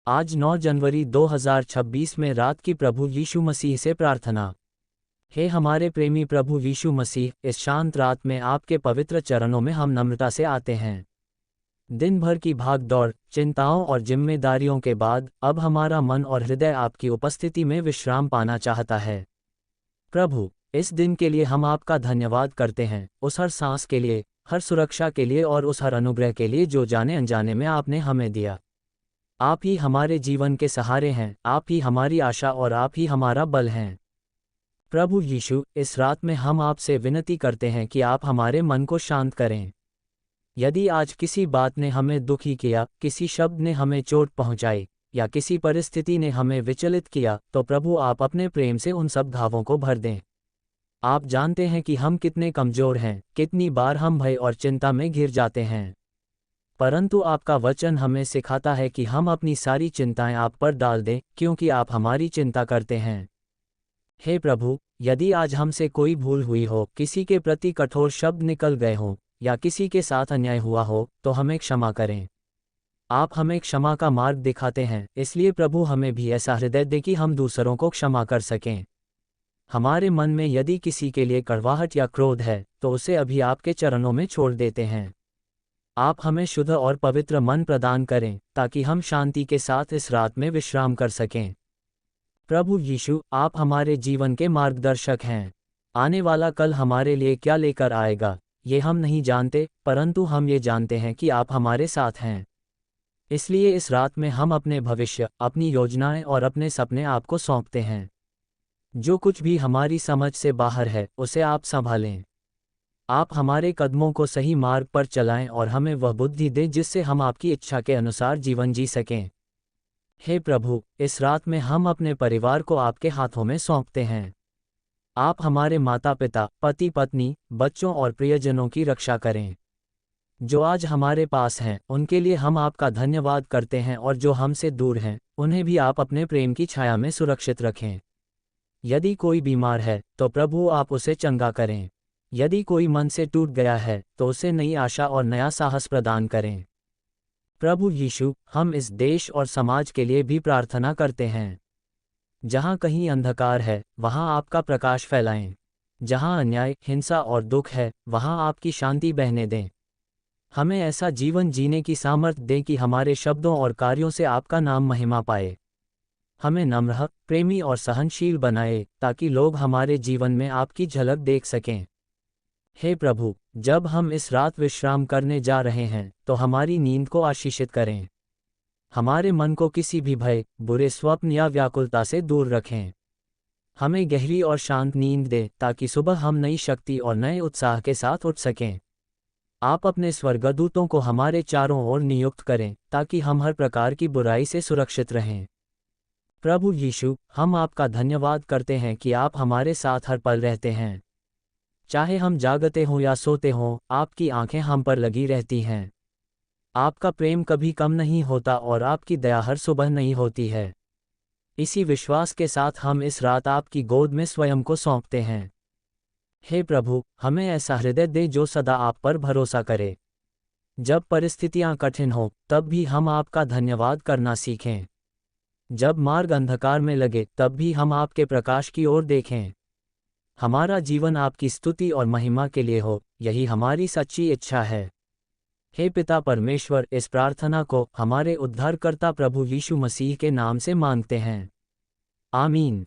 आज 9 जनवरी 2026 में रात की प्रभु यीशु मसीह से प्रार्थना। हे हमारे प्रेमी प्रभु यीशु मसीह, इस शांत रात में आपके पवित्र चरणों में हम नम्रता से आते हैं। दिन भर की भाग दौड़, चिंताओं और जिम्मेदारियों के बाद अब हमारा मन और हृदय आपकी उपस्थिति में विश्राम पाना चाहता है। प्रभु, इस दिन के लिए हम आपका धन्यवाद करते हैं, उस हर सांस के लिए, हर सुरक्षा के लिए और उस हर अनुग्रह के लिए जो जाने अनजाने में आपने हमें दिया। आप ही हमारे जीवन के सहारे हैं, आप ही हमारी आशा और आप ही हमारा बल हैं। प्रभु यीशु, इस रात में हम आपसे विनती करते हैं कि आप हमारे मन को शांत करें। यदि आज किसी बात ने हमें दुखी किया, किसी शब्द ने हमें चोट पहुंचाई या किसी परिस्थिति ने हमें विचलित किया, तो प्रभु आप अपने प्रेम से उन सब घावों को भर दें। आप जानते हैं कि हम कितने कमज़ोर हैं, कितनी बार हम भय और चिंता में घिर जाते हैं। परंतु आपका वचन हमें सिखाता है कि हम अपनी सारी चिंताएं आप पर डाल दें, क्योंकि आप हमारी चिंता करते हैं। हे प्रभु, यदि आज हमसे कोई भूल हुई हो, किसी के प्रति कठोर शब्द निकल गए हों या किसी के साथ अन्याय हुआ हो, तो हमें क्षमा करें। आप हमें क्षमा का मार्ग दिखाते हैं, इसलिए प्रभु हमें भी ऐसा हृदय दे कि हम दूसरों को क्षमा कर सकें। हमारे मन में यदि किसी के लिए कड़वाहट या क्रोध है, तो उसे अभी आपके चरणों में छोड़ देते हैं। आप हमें शुद्ध और पवित्र मन प्रदान करें, ताकि हम शांति के साथ इस रात में विश्राम कर सकें। प्रभु यीशु, आप हमारे जीवन के मार्गदर्शक हैं। आने वाला कल हमारे लिए क्या लेकर आएगा, ये हम नहीं जानते, परंतु हम ये जानते हैं कि आप हमारे साथ हैं। इसलिए इस रात में हम अपने भविष्य, अपनी योजनाएं और अपने सपने आपको सौंपते हैं। जो कुछ भी हमारी समझ से बाहर है, उसे आप संभालें। आप हमारे कदमों को सही मार्ग पर चलाएं और हमें वह बुद्धि दें जिससे हम आपकी इच्छा के अनुसार जीवन जी सकें। हे प्रभु, इस रात में हम अपने परिवार को आपके हाथों में सौंपते हैं। आप हमारे माता पिता, पति पत्नी, बच्चों और प्रियजनों की रक्षा करें। जो आज हमारे पास हैं, उनके लिए हम आपका धन्यवाद करते हैं, और जो हमसे दूर हैं, उन्हें भी आप अपने प्रेम की छाया में सुरक्षित रखें। यदि कोई बीमार है, तो प्रभु आप उसे चंगा करें। यदि कोई मन से टूट गया है, तो उसे नई आशा और नया साहस प्रदान करें। प्रभु यीशु, हम इस देश और समाज के लिए भी प्रार्थना करते हैं। जहाँ कहीं अंधकार है, वहाँ आपका प्रकाश फैलाएं। जहाँ अन्याय, हिंसा और दुख है, वहाँ आपकी शांति बहने दें। हमें ऐसा जीवन जीने की सामर्थ्य दें कि हमारे शब्दों और कार्यों से आपका नाम महिमा पाए। हमें नम्र, प्रेमी और सहनशील बनाए, ताकि लोग हमारे जीवन में आपकी झलक देख सकें। हे प्रभु, जब हम इस रात विश्राम करने जा रहे हैं, तो हमारी नींद को आशीषित करें। हमारे मन को किसी भी भय, बुरे स्वप्न या व्याकुलता से दूर रखें। हमें गहरी और शांत नींद दें, ताकि सुबह हम नई शक्ति और नए उत्साह के साथ उठ सकें। आप अपने स्वर्गदूतों को हमारे चारों ओर नियुक्त करें, ताकि हम हर प्रकार की बुराई से सुरक्षित रहें। प्रभु यीशु, हम आपका धन्यवाद करते हैं कि आप हमारे साथ हर पल रहते हैं। चाहे हम जागते हों या सोते हों, आपकी आंखें हम पर लगी रहती हैं। आपका प्रेम कभी कम नहीं होता और आपकी दया हर सुबह नई होती है। इसी विश्वास के साथ हम इस रात आपकी गोद में स्वयं को सौंपते हैं। हे प्रभु, हमें ऐसा हृदय दे जो सदा आप पर भरोसा करे। जब परिस्थितियां कठिन हों, तब भी हम आपका धन्यवाद करना सीखें। जब मार्ग अंधकार में लगे, तब भी हम आपके प्रकाश की ओर देखें। हमारा जीवन आपकी स्तुति और महिमा के लिए हो, यही हमारी सच्ची इच्छा है। हे पिता परमेश्वर, इस प्रार्थना को हमारे उद्धारकर्ता प्रभु यीशु मसीह के नाम से मांगते हैं। आमीन।